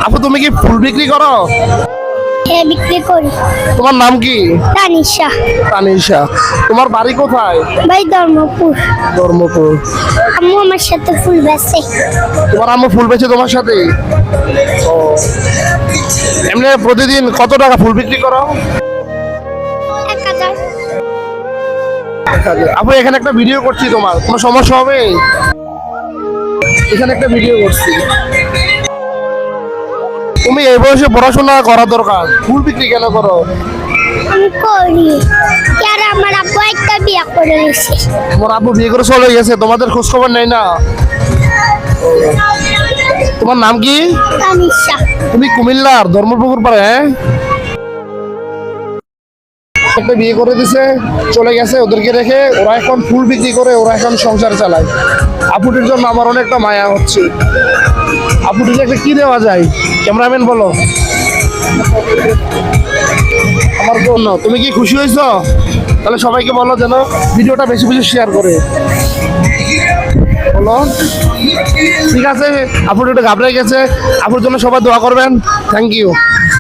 আপু তুমি কি ফুল বিক্রি করো? হ্যাঁ, বিক্রি করি। তোমার নাম কি? তানিশা। তানিশা। তোমার বাড়ি কোথায়? ভাই ধর্মপুর। ধর্মপুর। আম্মু আমার সাথে ফুল বেচে। তোমার আম্মু ফুল বেচে তোমার সাথে? ও, এমনি প্রতিদিন কত টাকা ফুল বিক্রি করো? 1000। আপু এখানে একটা ভিডিও করছি, তোমার কোনো সমস্যা হবে? এখানে একটা ভিডিও করছি। তুমি এই বয়সে পড়াশোনা করা দরকার, ফুল বিক্রি কেন করো? আমি করি। আর আমার আব্বু একটা বিয়ে করে নিয়েছে। তোমার আব্বু বিয়ে করে চলে গেছে, তোমাদের খোঁজ খবর নেই না? তোমার নাম কি? তানিশা। তুমি কুমিল্লার ধর্মপুকুর পাড়ে? হ্যাঁ, একটা বিয়ে করে দিছে, চলে গেছে, ওদেরকে রেখে ওরা এখন ফুল বিক্রি করে, ওরা এখন সংসার চালায়। আপুটির জন্য আমার অনেকটা মায়া হচ্ছে। আপুটিকে একটা কি দেওয়া যায়, ক্যামেরাম্যান বলো। আমার জন্য তুমি কি খুশি হয়েছো? তাহলে সবাইকে বলো যেন ভিডিওটা বেশি বেশি শেয়ার করে বলো। ঠিক আছে, আপুর একটু ঘাবড়ে গেছে, আপুর জন্য সবাই দোয়া করবেন। Thank you.